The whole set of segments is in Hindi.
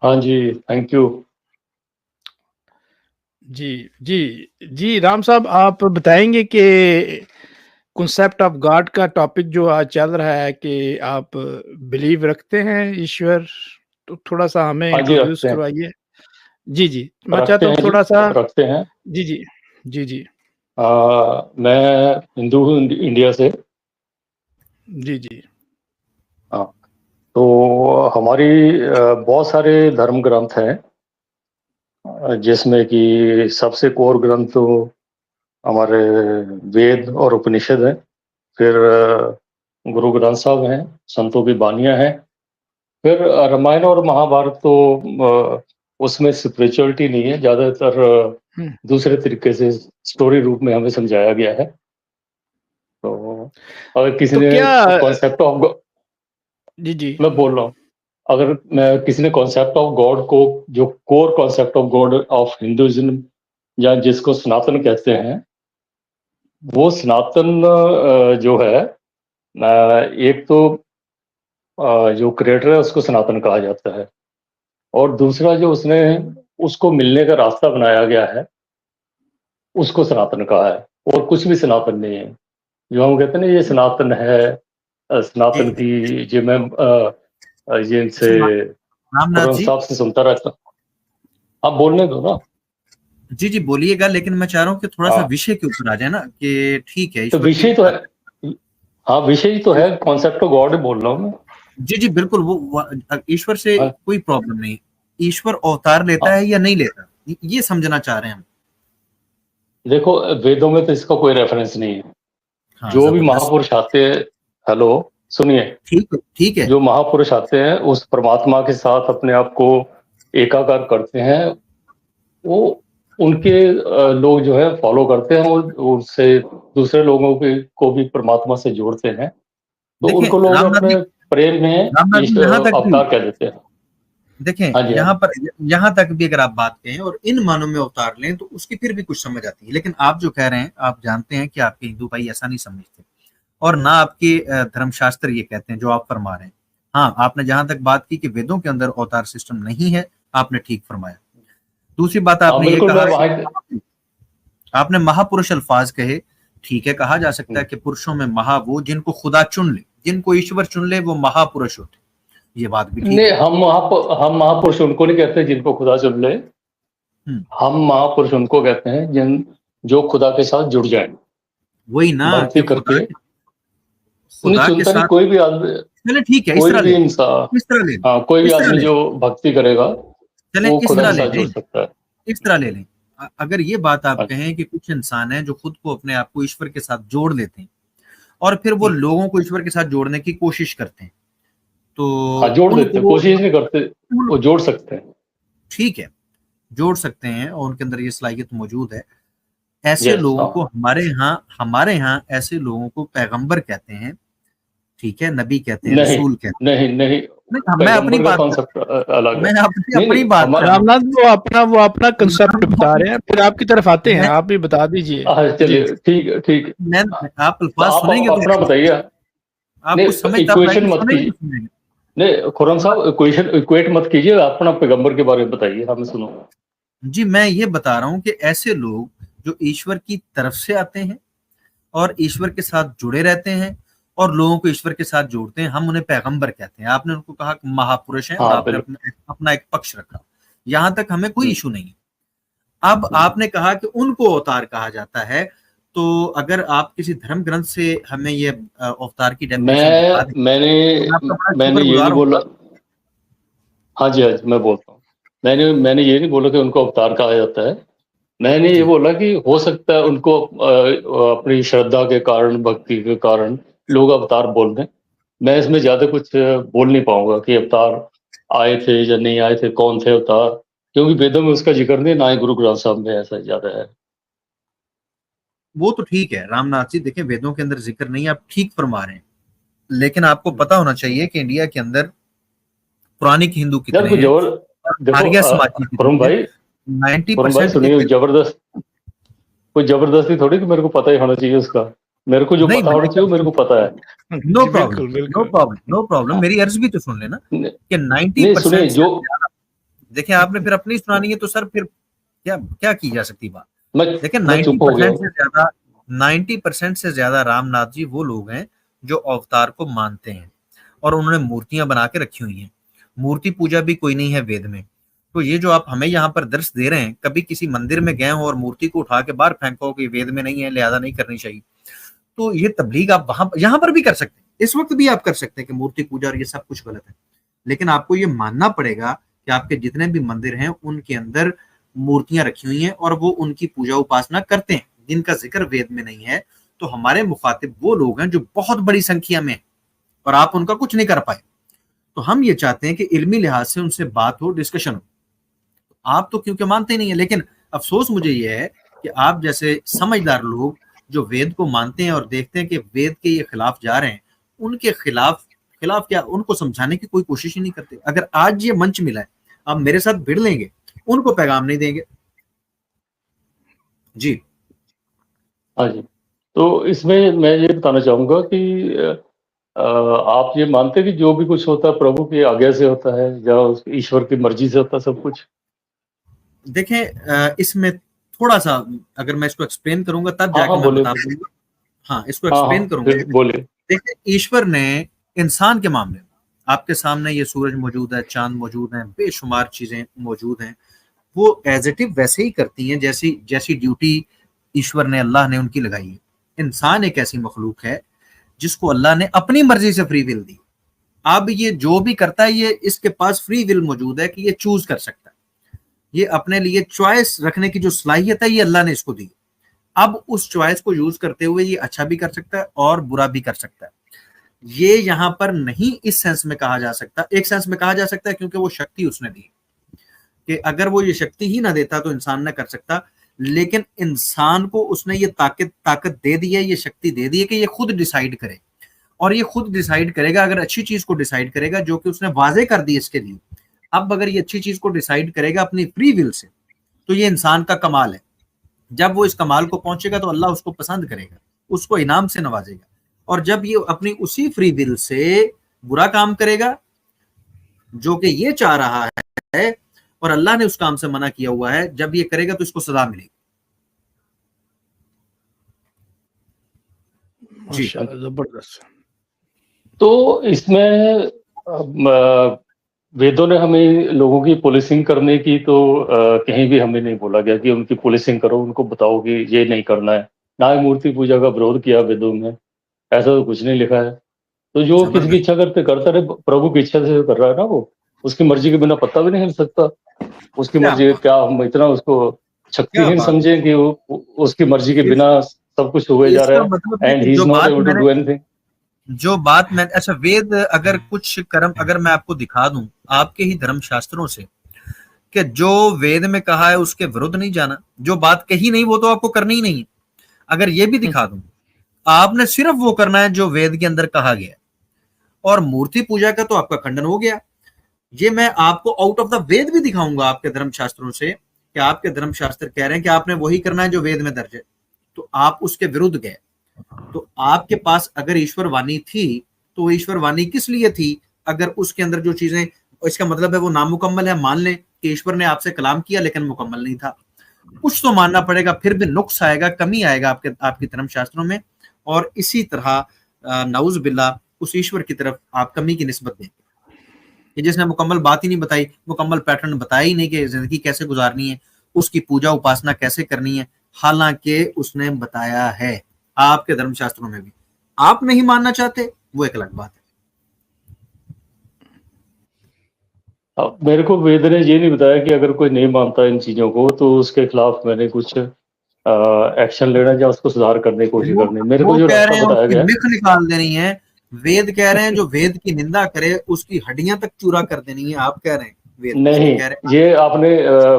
हाँ जी, थैंक यू। जी, जी, जी, राम साहब आप बताएँगे कि कॉन्सेप्ट ऑफ गॉड का टॉपिक जो आज चल रहा है कि आप बिलीव रखते हैं ईश्वर? तो थोड़ा-सा हमें हाँ जी, इंट्रोड्यूस रखते हैं। करवाइए। जी, जी, मैं रखते चाहता हूँ हैं जी, थोड़ा-सा रखते हैं। जी, जी। जी, जी। मैं हिंदू हूँ इंडिया से। जी, जी। हाँ, तो हमारी बहुत सारे धर्म ग्रंथ हैं, जिसमें कि सबसे कोर ग्रंथ तो हमारे वेद और उपनिषद हैं। फिर गुरु ग्रंथ साहब हैं, संतों की बानियाँ हैं। फिर रामायण और महाभारत तो उसमें स्पिरिचुअलिटी नहीं है, ज़्यादातर हुँ। दूसरे तरीके से स्टोरी रूप में हमें समझाया गया है। तो अगर किसी तो ने क्या कॉन्सेप्ट ऑफ गॉड, जी, जी। मैं बोल रहा हूँ, अगर मैं किसी ने कॉन्सेप्ट ऑफ गॉड को, जो core concept of God of Hinduism या जिसको सनातन कहते हैं, वो सनातन जो है, एक तो जो क्रिएटर है उसको सनातन कहा जाता है, और दूसरा जो उसने उसको मिलने का रास्ता बनाया गया है उसको सनातन कहा है। और कुछ भी सनातन नहीं है। जो हम कहते हैं ना ये सनातन है, सनातन जी, की जो मैं ये इनसे रामनाथ खुर्रम जी। साहब से सुनता रहता हूँ। आप बोलने दो ना। जी, जी, बोलिएगा, लेकिन मैं चाह रहा हूँ कि थोड़ा-सा हाँ, विषय के ऊपर आ जाए ना, कि ठीक है, तो ईश्वर की विषय तो है। हाँ, विषय तो है, कॉन्सेप्ट ऑफ गॉड बोल रहा हूँ मैं। जी, जी, बिल्कुल, ईश्वर से हाँ, कोई प्रॉब्लम नहीं। ईश्वर अवतार लेता हाँ, है या नहीं लेता, ये समझना चाह रहे हैं हम। देखो वेदों में तो इसका कोई रेफरेंस नहीं है। हाँ, जो भी ज़बरदस्त। महापुरुष आते हैं, हेलो, सुनिए, ठीक है, ठीक है। जो महापुरुष आते हैं उस परमात्मा के साथ अपने आप को एकाकार करते हैं, वो उनके लोग जो है फॉलो करते हैं, और उससे दूसरे लोगों को भी परमात्मा से जोड़ते हैं। तो देखें, उनको लोग अपने प्रेम में रामनाथ जी, यहाँ तक भी अवतार कह देते हैं। देखें, हाँ जी, हाँ जी। यहाँ तक भी अगर आप बात कहें और इन मानों में अवतार लें तो उसकी फिर भी कुछ समझ आती है। लेकिन आप जो कह रहे हैं, आप जानते हैं कि आपके हिंदू भाई ऐसा नहीं समझते, और ना आपके धर्मशास्त्र ये कहते हैं जो आप फरमा रहे हैं। हाँ, आपने जहां तक बात की कि वेदों के अंदर अवतार सिस्टम नहीं है, आपने ठीक फरमाया। दूसरी बात हाँ, आपने ये बिल्कुल, कहा मैं वहाँ आपने महापुरुष अल्फाज कहे। ठीक है, कहा जा सकता है कि पुरुषों में महा वो जिनको खुदा चुन ले, जिनको ईश्वर चुन ले, वो महापुरुष होते। ये बात भी ठीक नहीं, है। हम महापुरुष उनको नहीं कहते जिनको खुदा चुन ले। हम्म, हम महापुरुष उनको कहते हैं जो खुदा के साथ जुड़ जाए, वही ना कि भक्ति करके। नहीं, खुदा के चुनता नहीं, साथ। कोई भी आदमी, चले ठीक है, इस कोई तरह भी ले लें, इंसान। इस तरह ले लें, हाँ, कोई भी इस तरह आदमी ले जो लें, भक्ति करेगा चलें वो इस खुदा तरह के ले साथ जुड़ लें, सकता है। इस तरह ले लें। अगर ये बात आप अच्छा, कहें कि कुछ इंसान हैं जो खुद को अपने आप को ईश्वर के साथ जोड़ लेते हैं और फिर वो लोगों को ईश्वर के साथ जोड़ने की कोशिश करते हैं, हाँ, तो जोड़ देते हैं, उनको कोशिश नहीं करते, उन वो जोड़ सकते हैं। ठीक है, जोड़ सकते हैं और उनके अंदर ये सलाहियत मौजूद है। ऐसे यस, लोगों हाँ। को हमारे यहाँ ऐसे लोगों को पैगंबर कहते हैं। ठीक है, नबी कहते हैं, नहीं, रसूल कहते नहीं, नहीं, हैं। नहीं, मैं अपनी पैगंबर का बात कर कॉन्सेप्ट अलग है। मैं अपनी नहीं, अपनी नहीं, बात कर हमारा, रहा हूँ। रामनाथ वो अपना कंसेप्ट बता रहे हैं, फिर आपकी तरफ आते हैं, मैं आप भी बता दीजिए। जी। चलिए, ठीक है, ठीक है। मैं आप तो अल्फाज आप सुनेंगे तो अपना बताइए। आप कुछ नहीं, समझ तब इक्वेशन आएगी, मत सुनेंगे कीजिए। तो सुनेंगे। नहीं, खुर्रम साहब, इक्वेशन इक्वेट मत कीजिए, अपना पैगंबर के बारे में बताइए, हमें सुनो। जी, मैं ये बता रहा हूँ कि ऐसे लोग जो ईश्वर की तरफ से आते हैं और ईश्वर के साथ जुड़े रहते हैं और लोगों को ईश्वर के साथ जोड़ते हैं, हम उन्हें पैगंबर कहते हैं। आपने उनको कहा कि महापुरुष हैं और हाँ, आपने बिल्कुल। अपना एक पक्ष रखा। यहां तक हमें कोई हम्म, इशू नहीं है। अब आपने कहा कि उनको अवतार कहा जाता है, तो अगर आप किसी धर्म ग्रंथ से हमें ये अवतार की डेफिनेशन दिखा दें, मैंने मैं आपका बड़ा मैंने ये शुक्रगुजार नहीं हूँ। बोला। हाँ जी, हाँ जी, मैं बोलता हूँ। मैंने ये नहीं बोला कि उनको अवतार कहा जाता है। मैंने ये जी, बोला कि हो सकता है उनको अपनी श्रद्धा के कारण, भक्ति के कारण लोग अवतार बोल दें। मैं इसमें ज्यादा कुछ बोल नहीं पाऊंगा कि अवतार आए थे या नहीं आए थे, कौन थे अवतार, क्योंकि वेदों में उसका जिक्र नहीं, ना ही गुरु ग्रंथ साहब में ऐसा ज्यादा है। वो तो ठीक है रामनाथ जी, देखें वेदों के अंदर जिक्र नहीं, आप ठीक फरमा रहे हैं। लेकिन आपको पता होना चाहिए कि इंडिया के अंदर पुरानिक हिंदू यार कितने कोई हैं जबर और देखो, आर्य समाजी खुरम कितने हैं। भाई, 90% के सुनिए, करीब। कोई जबरदस्ती थोड़ी कि मेरे को पता ही होना चाहिए उसका। मेरे को जो नहीं, पता होना मैंने चाहिए वो मेरे को पता है। नो जी, प्रॉब्लम, बिल्कुल, नो बिल्कुल। प्रॉब्लम, नो प्रॉब्लम, हाँ, मेरी अर्ज भी तो सुन लेना नहीं, कि नहीं, सुनिए, 90% से जो ज्यादा। देखिए आपने फिर अपनी सुनानी है तो सर फिर क्या क्या की जा सकती बात। देखिए मैं चुप हो गया हूँ। 90% से ज्यादा रामनाथ जी वो लोग हैं जो अवतार को मानते हैं और उन्होंने मूर्तियां बना के रखी हुई हैं। मूर्ति पूजा भी कोई नहीं है वेद में। तो ये जो आप हमें यहाँ पर दर्श दे रहे हैं, कभी किसी मंदिर में गए हो और मूर्ति को उठा के बाहर फेंको कि वेद में नहीं है लिहाजा नहीं करनी चाहिए, तो ये तबलीग आप वहां यहाँ पर भी कर सकते हैं, इस वक्त भी आप कर सकते हैं कि मूर्ति पूजा और ये सब कुछ गलत है। लेकिन आपको ये मानना पड़ेगा कि आपके जितने भी मंदिर हैं उनके अंदर मूर्तियां रखी हुई हैं और वो उनकी पूजा उपासना करते हैं जिनका जिक्र वेद में नहीं है। तो हमारे मुखातिब वो लोग हैं जो बहुत बड़ी संख्या में, और आप उनका कुछ नहीं कर पाए। तो हम ये चाहते हैं कि इल्मी लिहाज से उनसे बात हो, डिस्कशन हो। आप तो क्योंकि मानते ही नहीं है, लेकिन अफसोस मुझे ये है कि आप जैसे समझदार लोग जो वेद को मानते हैं और देखते हैं कि वेद के ये खिलाफ जा रहे हैं, उनके खिलाफ क्या उनको समझाने की कोई कोशिश ही नहीं करते। अगर आज ये मंच मिला है, आप मेरे साथ भिड़ लेंगे, उनको पैगाम नहीं देंगे। जी हाँ जी। तो इसमें मैं ये बताना चाहूंगा कि आप ये मानते हैं कि जो भी कुछ होता है प्रभु की आज्ञा से होता है या ईश्वर की मर्जी से होता है सब कुछ? देखें, इसमें थोड़ा सा अगर मैं इसको एक्सप्लेन करूंगा तब हाँ जाके हाँ मैं बोले। बता दूंगा। हाँ, इसको हाँ एक्सप्लेन हाँ करूंगा। बोले। देखिए, ईश्वर ने इंसान के मामले में, आपके सामने ये सूरज मौजूद है, चांद मौजूद है, बेशुमार चीजें मौजूद हैं, वो एज इट इज वैसे ही करती हैं जैसी जैसी ड्यूटी ईश्वर ने, अल्लाह ने उनकी लगाई है। इंसान एक ऐसी मखलूक है जिसको अल्लाह ने अपनी मर्जी से फ्री विल दी। अब ये जो भी करता है, ये इसके पास फ्री विल मौजूद है कि ये चूज कर सकता है। ये अपने लिए चॉइस रखने की जो सलाहियत है ये अल्लाह ने इसको दी। अब उस चॉइस को यूज करते हुए ये अच्छा भी कर सकता है और बुरा भी कर सकता है। ये यहां पर नहीं इस सेंस में कहा जा सकता, एक सेंस में कहा जा सकता है क्योंकि वो शक्ति उसने दी कि अगर वो ये शक्ति ही ना देता तो इंसान ना कर सकता। लेकिन इंसान को उसने ये ताकत दे दी है, ये शक्ति दे दी है कि ये खुद डिसाइड करे, और ये खुद डिसाइड करेगा अगर अच्छी चीज को डिसाइड करेगा जो कि उसने वाजे कर दी इसके लिए। अब अगर ये अच्छी चीज को डिसाइड करेगा अपनी फ्री विल से, तो ये इंसान का कमाल है। जब वो इस कमाल को पहुंचेगा तो अल्लाह उसको पसंद करेगा, उसको इनाम से नवाजेगा। और जब ये अपनी उसी फ्री विल से बुरा काम करेगा जो कि ये चाह रहा है और अल्लाह ने उस काम से मना किया हुआ है, जब ये करेगा तो इसको सजा मिलेगी। जी जबरदस्त। तो इसमें वेदों ने हमें लोगों की पुलिसिंग करने की तो कहीं भी हमें नहीं बोला गया कि उनकी पुलिसिंग करो, उनको बताओ कि ये नहीं करना है। ना ही मूर्ति पूजा का विरोध किया वेदों में, ऐसा तो कुछ नहीं लिखा है। तो जो किसी की इच्छा करता रहे, प्रभु की इच्छा से कर रहा है ना, वो उसकी मर्जी के बिना पत्ता भी नहीं हिल सकता। उसकी मर्जी क्या हम इतना उसको शक्तिहीन समझें कि वो उसकी मर्जी के बिना सब कुछ हुए जा रहा है and he is not able to do anything. जो बात मैं, अच्छा वेद अगर कुछ कर्म अगर मैं आपको दिखा दूं आपके ही धर्म शास्त्रों से कि जो वेद में कहा है उसके विरुद्ध नहीं जाना, जो बात कही नहीं वो तो आपको करनी ही नहीं है। अगर ये भी दिखा दूं, आपने सिर्फ वो करना है जो वेद के अंदर कहा गया। और मूर्ति पूजा का तो आपका खंडन हो गया। ये मैं आपको आउट ऑफ द वेद भी दिखाऊंगा आपके धर्म शास्त्रों से कि आपके धर्म शास्त्र कह रहे हैं कि आपने वही करना है जो वेद में दर्ज है, तो आप उसके विरुद्ध गए। तो आपके पास अगर ईश्वर वाणी थी तो ईश्वर वाणी किस लिए थी? अगर उसके अंदर जो चीजें, इसका मतलब है वो नामुकम्मल है। मान लें कि ईश्वर ने आपसे कलाम किया लेकिन मुकम्मल नहीं था, कुछ तो मानना पड़ेगा, फिर भी नुक्स आएगा, कमी आएगा आपके धर्म शास्त्रों में। और इसी तरह नाउज बिल्ला उस ईश्वर की तरफ आप कमी की निस्बत देंगे कि जिसने मुकम्मल बात ही नहीं बताई, मुकम्मल पैटर्न बताया ही नहीं कि जिंदगी कैसे गुजारनी है, उसकी पूजा उपासना कैसे करनी है, हालांकि उसने बताया है आपके धर्मशास्त्रों में भी। आप नहीं मानना चाहते, वो एक अलग बात है। अब मेरे को वेद ने ये नहीं बताया कि अगर कोई नहीं मानता इन चीजों को तो उसके खिलाफ मैंने कुछ एक्शन लेना या उसको सुधार करने की कोशिश करनी। मेरे को जो रास्ता बताया गया, मिख निकाल देनी है। वेद कह रहे हैं जो वेद की निंदा करे उसकी हड्डियां तक चूरा कर देनी है। आप कह रहे हैं वेद नहीं कह रहे, ये आपने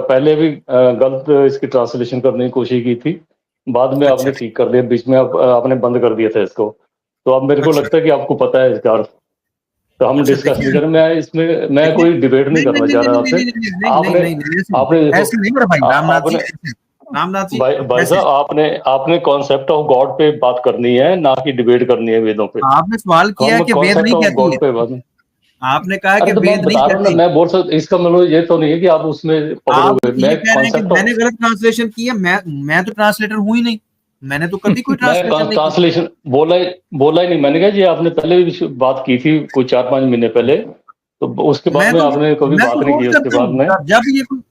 पहले भी गलत इसकी ट्रांसलेशन करने की कोशिश की थी, बाद में आपने ठीक कर दिया, बीच में आपने बंद कर दिया था इसको। तो अब मेरे को लगता है कि आपको पता है इसका अर्थ, तो हम डिस्कस नहीं करें। मैं इसमें मैं कोई डिबेट नहीं करना चाह रहा आपसे। आपने रामनाथ जी भाई साहब, आपने कॉन्सेप्ट ऑफ गॉड पे बात करनी है, ना कि डिबेट करनी है वेदों पे। आपने सवाल किया कि वेद नहीं कहती है। आपने कहा अरे कि तो मैं वेद नहीं बता रहा हूँ ना, कहते, मैं बोल सकता, इसका मतलब ये तो नहीं है कि आप उसमें आप पकड़ोगे। तो ये मैं कह रहे हैं कि कॉन्सेप्ट मैंने ऑफ, गलत ट्रांसलेशन किया। मैं तो ट्रांसलेटर हूं ही नहीं, मैंने तो कभी कोई मैं ट्रांसलेशन नहीं किया। ट्रांसलेशन बोला ही नहीं मैंने। कहा जी आपने पहले भी बात की थी कोई 4-5 महीने पहले, तो उसके बाद में आपने कभी मैं तो बात नहीं रोज की उसके करता बाद हूँ, में।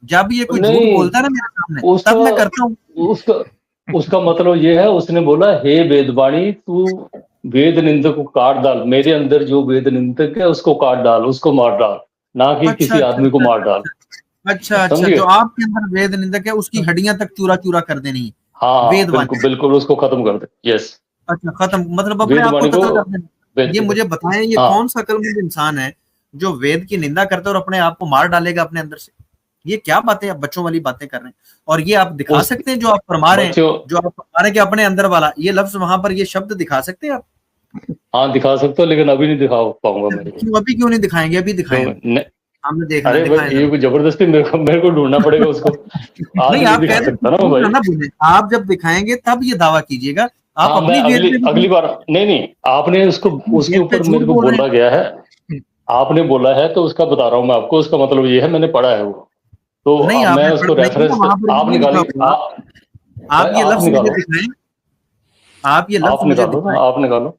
जब ये कोई झूठ नहीं, बोलता है ना मेरे सामने, तब उसका मैं करता हूँ। उसका उसका मतलब ये है, उसने बोला हे वेदवाणी तू वेद निंदक को काट डाल, मेरे अंदर जो वेद निंदक है उसको काट डाल, उसको मार डाल, ना कि अच्छा किसी अच्छा आदमी को अच्छा मार डाल। अच्छा अच्छा अच्छा, समझिए। जो आपके अंदर वेद निंदक है उसकी हड्डियां तक चूरा चूरा कर देनी है, हाँ बिल्कुल वेदवाणी। बिल्कुल, उसको खत्म कर दे। यस, अच्छा, खत्म मतलब अपने आप को वेदवाणी को कत्ल कर देना। ये बिल्कुल। मुझे बताएं, ये हाँ, कौन सा अक्लमंद इंसान है जो वेद की निंदा करता है और अपने आप को मार डालेगा अपने अंदर से? ये क्या बातें, आप बच्चों वाली बातें कर रहे हैं। और ये आप दिखा उस सकते हैं जो आप फरमा रहे हैं, बच्चों, जो आप फरमा रहे हैं कि अपने अंदर वाला, ये लफ्ज वहां पर, ये शब्द दिखा सकते हैं आप? हाँ दिखा सकते हो, लेकिन अभी नहीं दिखा पाऊंगा मैं ये। क्यों, अभी क्यों नहीं दिखाएंगे? अभी क्यों दिखाएं अभी, न, सामने देखना, अरे दिखाएं भाई ये जरा। कोई जबरदस्ती, मेरे को ढूंढना पड़ेगा उसको। आज नहीं, नहीं आप कह दिखा रहे सकता ना मैं भूलना भाई। ना भूलें, आप जब दिखाएंगे तब ये दावा कीजिएगा। आप हाँ मैं अपनी वेद अगली पे भी, अगली बार, नहीं नहीं, आपने उसको, अपनी उसके वेद पे ऊपर झूठ मेरे को बोल रहे बोला हैं। गया है। आपने बोला है तो उसका बता रहा हूँ मैं आपको, उसका मतलब ये है, मैंने पढ़ा है वो। तो नहीं, मैं आपने उसको पढ़ा नहीं है ना, रेफरेंस, वहां पर ये आप नहीं लिखा निकालिए हुआ। आप। आप भाई ये आप लफ्ज मुझे निकालो, दिखाएं, आप ये लफ्ज आप मुझे निकालो ना, दिखाएं। आप निकालो।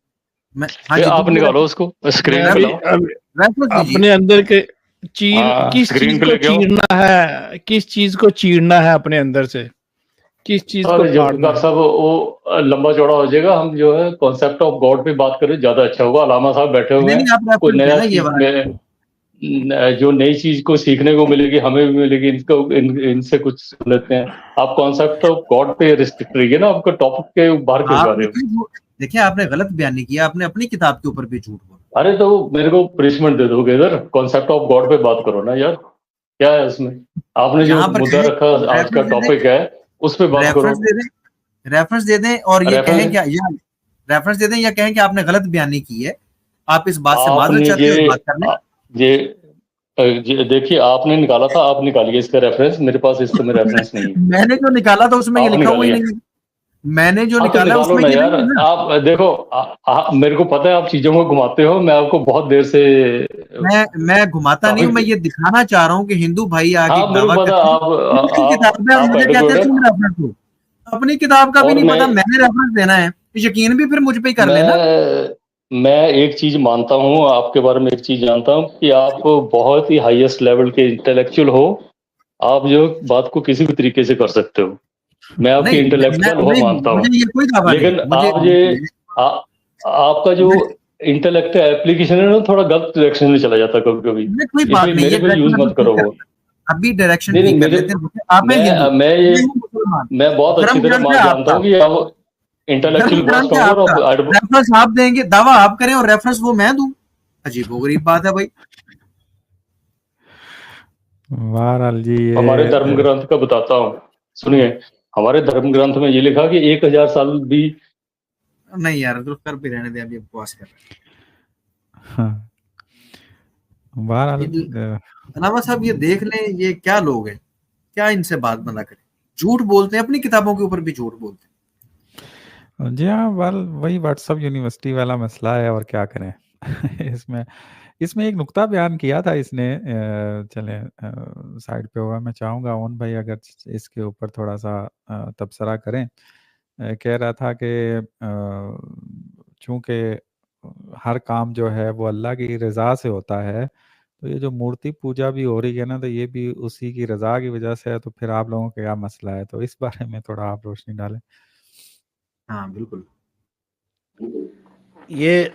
मैं, हाँ ये जी, आप दीजिए निकालो, रेफरेंस। उसको स्क्रीन मैं पे भी लाओ। अब रेफरेंस दीजिए। अपने अंदर के हाँ किस चीज स्क्रीन पे को लेके आओ। चीरना है, किस चीज को चीरना है अपने अंदर से, किस चीज को अरे जब फाड़ना डॉक्टर है। साहब वो लंबा चौड़ा हो जाएगा, हम जो है कॉन्सेप्ट ऑफ गॉड पे बात करें ज्यादा अच्छा होगा। अलामा साहब बैठे हुए नहीं हैं, नहीं, आप कोई रेफरेंस नया देना ये चीज वाला। में जो नई चीज को सीखने को मिलेगी, हमें भी मिलेगी, इनसे कुछ सुन लेते हैं। आप कॉन्सेप्ट ऑफ गॉड पे रिस्ट्रिक्ट रहिए ना, आपका टॉपिक के बाहर क्यों जा आपने रहे हो। क्यों झूठ, देखिए आपने गलत बयान नहीं किया, आपने अपनी किताब के ऊपर भी झूठ बोला। अरे तो मेरे को पनिशमेंट दे दोगे इधर, कॉन्सेप्ट ऑफ गॉड पे बात करो ना यार, क्या है उसमें। आपने जो यहाँ पर मुद्दा कहें, रखा, आज का रेफरेंस दे टॉपिक है, उस पे दें, बात करो। रेफरेंस दे दें, रेफरेंस दे दें और ये कहें रेफरेंस, क्या, या रेफरेंस दे दें या कहें कि आपने गलत बयानी की है, आप इस बात से माजरत आपने चाहते ये हैं और बात कर लें। ये देखिए आपने निकाला था, आप निकालिए इसका रेफरेंस, मेरे पास इस समय रेफरेंस नहीं है। मैंने जो निकाला था उसमें ये आप लिखा हुआ ही निकालिए। नहीं है। मैंने जो हाँ तो निकाला है निकालो उसमें ना ये यार, नहीं है ना। आप देखो मेरे को पता है आप चीजों को घुमाते हो, मैं आपको बहुत देर से मैं घुमाता नहीं हूं, मैं टॉपिक। ये दिखाना चाह रहा हूं कि हिंदू भाई आके हाँ एक मेरे को दावा पता, करते हैं कि उसकी किताब है और आप मुझे कहते हैं एडुकेटेड, तुम रेफरेंस दो। अपनी किताब का भी और नहीं पता, मैंने रेफरेंस देना है, यकीन भी फिर मुझ पे ही कर लेना। मैं एक चीज मानता हूँ आपके बारे में, एक चीज जानता हूँ कि आप बहुत ही हाईएस्ट लेवल के इंटेलेक्चुअल हो। आप जो बात को किसी भी तरीके से कर सकते हो, मैं आपकी नहीं इंटेलेक्चुअल हो नहीं, मानता हूँ। मुझे ये कोई दावा नहीं, लेकिन मुझे आप ये आ, आपका जो मैं, इंटेलेक्ट एप्लीकेशन है ना, थोड़ा गलत डायरेक्शन में चला जाता है कभी कभी, मैं कोई बात इसलिए नहीं, ये मेरे पे यूज डायरेक्शन अभी मत ठीक करो कर, वो। अभी डायरेक्शन नहीं नहीं ठीक कर मेरे, लेते हैं। आप हैं हिंदू, मैं ये, मैं हूँ मुसलमान, मैं बहुत अच्छी धर्म तरह ग्रंथ है मान जानता आपका, हूँ कि आप धर्म इंटेलेक्चुअल बहुत ग्रंथ है स्ट्रांग आपका, हो, और रेफरेंस आप देंगे, दावा आप करें और रेफरेंस वो मैं दूं। अजीबोगरीब बात है भाई। बहरहाल जी हमारे धर्म ये ग्रंथ का बताता हूँ, सुनिए। हमारे धर्म ग्रंथ में ये लिखा कि 1000 साल भी। नहीं यार, तो कर भी रहने दें, अभी बकवास कर रहे हाँ, बहरहाल हैं। अलावा साहब ये देख लें, ये क्या लोग हैं, क्या इनसे बात बना करें। झूठ बोलते हैं, अपनी किताबों के ऊपर भी झूठ बोलते जी हाँ, वही व्हाट्सअप यूनिवर्सिटी वाला मसला है, और क्या करें। इसमें इसमें एक नुक्ता बयान किया था इसने, चले साइड पे होगा, मैं चाहूँगा ओन भाई अगर इसके ऊपर थोड़ा सा तबसरा करें। कह रहा था कि चूंकि हर काम जो है वो अल्लाह की रज़ा से होता है, तो ये जो मूर्ति पूजा भी हो रही है ना, तो ये भी उसी की रज़ा की वजह से है, तो फिर आप लोगों का क्या मसला है, तो इस बारे में थोड़ा आप रोशनी डालें। हैं। हाँ बिल्कुल। ये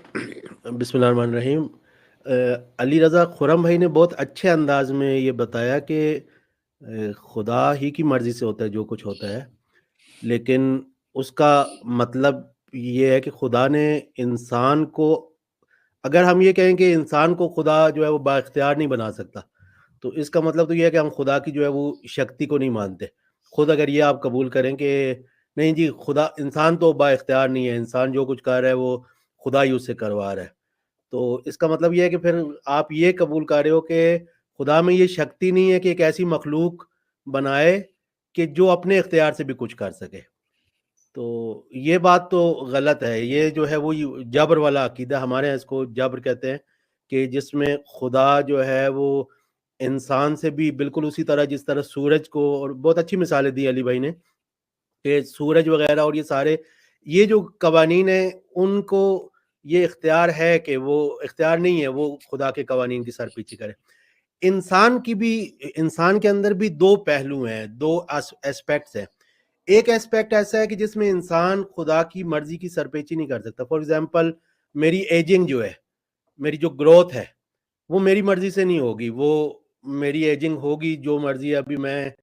बिस्मिल्लाहिर्रहमानिर्रहीम। अली रज़ा खुरम भाई ने बहुत अच्छे अंदाज में ये बताया कि खुदा ही की मर्ज़ी से होता है जो कुछ होता है, लेकिन उसका मतलब ये है कि खुदा ने इंसान को, अगर हम ये कहें कि इंसान को खुदा जो है वो बाइख्तियार नहीं बना सकता, तो इसका मतलब तो ये है कि हम खुदा की जो है वो शक्ति को नहीं मानते। खुद अगर ये आप कबूल करें कि नहीं जी, खुदा, इंसान तो बाइख्तियार नहीं है, इंसान जो कुछ कर रहा है वो खुदा ही उससे करवा रहा है, तो इसका मतलब ये है कि फिर आप ये कबूल कर रहे हो कि खुदा में ये शक्ति नहीं है कि एक ऐसी मखलूक बनाए कि जो अपने इख्तियार से भी कुछ कर सके। तो ये बात तो गलत है। ये जो है वो जबर वाला अकीदा, हमारे यहाँ इसको जबर कहते हैं कि जिसमें खुदा जो है वो इंसान से भी बिल्कुल उसी तरह जिस तरह सूरज को, और बहुत अच्छी मिसालें दी अली भाई ने कि सूरज वगैरह और ये सारे ये जो कवानीन है उनको ये इख्तियार है कि वो इख्तियार नहीं है वो खुदा के कवानीन की सर पीछे करे। इंसान के अंदर भी दो पहलू हैं, दो एस्पेक्ट्स हैं। एक एस्पेक्ट ऐसा है कि जिसमें इंसान खुदा की मर्जी की सरपेची नहीं कर सकता। फॉर एग्जांपल मेरी एजिंग जो है, मेरी जो ग्रोथ है वो मेरी मर्जी से नहीं होगी, वो मेरी एजिंग होगी जो मर्जी। अभी मैं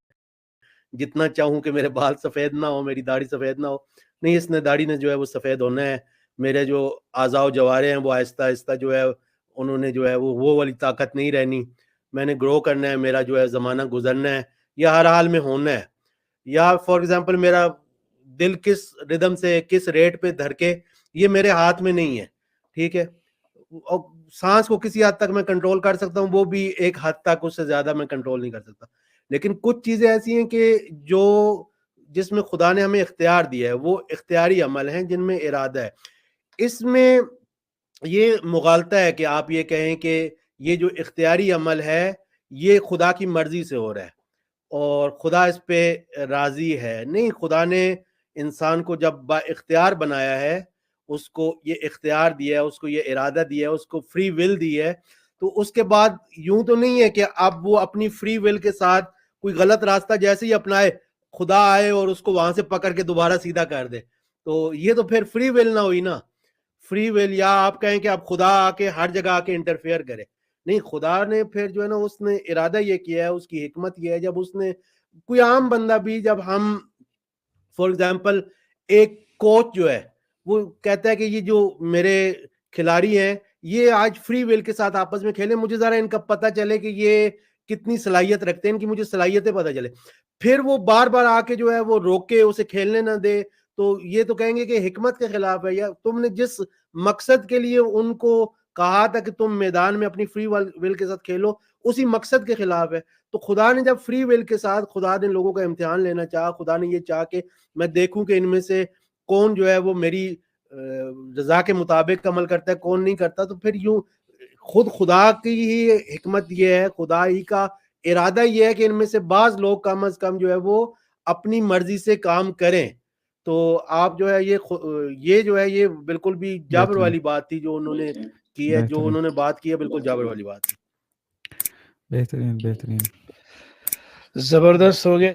जितना चाहूं कि मेरे बाल सफेद ना हो, मेरी दाढ़ी सफेद ना हो, नहीं, इसने दाढ़ी ने जो है वो सफेद होना है। मेरे जो आज़ाव जवारे हैं वो आहिस्ता आहिस्ता जो है उन्होंने जो है वो वाली ताकत नहीं रहनी। मैंने ग्रो करना है, मेरा जो है ज़माना गुजरना है, या हर हाल में होना है। या फॉर एग्जांपल मेरा दिल किस रिदम से किस रेट पे धड़के ये मेरे हाथ में नहीं है, ठीक है। और सांस को किसी हद तक मैं कंट्रोल कर सकता हूँ, वो भी एक हद तक, उससे ज्यादा मैं कंट्रोल नहीं कर सकता। लेकिन कुछ चीजें ऐसी हैं कि जो जिसमें खुदा ने हमें इख्तियार दिया है, वो इख्तियारी अमल हैं जिनमें इरादा है। इसमें ये मुगालता है कि आप ये कहें कि ये जो इख्तियारी अमल है ये खुदा की मर्जी से हो रहा है और खुदा इस पे राजी है। नहीं, खुदा ने इंसान को जब बाइख्तियार बनाया है, उसको ये इख्तियार दिया है, उसको ये इरादा दिया है, उसको फ्री विल दी है, तो उसके बाद यूं तो नहीं है कि अब वो अपनी फ्री विल के साथ कोई गलत रास्ता जैसे ही अपनाए खुदा आए और उसको वहां से पकड़ के दोबारा सीधा कर दे। तो ये तो फिर फ्री विल ना हुई ना, फ्री विल। या आप कहें कि अब खुदा आके हर जगह आके इंटरफेयर करे, नहीं, खुदा ने फिर जो है ना उसने इरादा ये किया है, उसकी हिकमत ये है। जब उसने कोई आम बंदा भी, जब हम फॉर एग्जांपल एक कोच जो है वो कहता है कि ये जो मेरे खिलाड़ी हैं ये आज फ्री विल के साथ आपस में खेले, मुझे जरा इनका पता चले कि ये कितनी सलाहियत रखते हैं, इनकी मुझे सलाहियतें पता चले, फिर वो बार बार आके जो है वो रोके, उसे खेलने ना दे, तो ये तो कहेंगे कि हिकमत के खिलाफ है। या तुमने जिस मकसद के लिए उनको कहा था कि तुम मैदान में अपनी फ्री विल के साथ खेलो, उसी मकसद के खिलाफ है। तो खुदा ने जब फ्री विल के साथ खुदा ने लोगों का इम्तिहान लेना चाहा, खुदा ने ये चाहा कि मैं देखूं कि इनमें से कौन जो है वो मेरी रजा के मुताबिक अमल करता है, कौन नहीं करता, तो फिर यूं खुद खुदा की ही हिकमत ये है, खुदा ही का इरादा ये है कि इनमें से बाज लोग कम अज कम जो है वो अपनी मर्जी से काम करें। तो आप जो है ये जो है ये बिल्कुल भी जबर वाली बात थी जो उन्होंने की है, जो उन्होंने बात की है, बिल्कुल जबर वाली बात थी। बेहतरीन बेहतरीन, जबरदस्त हो गया।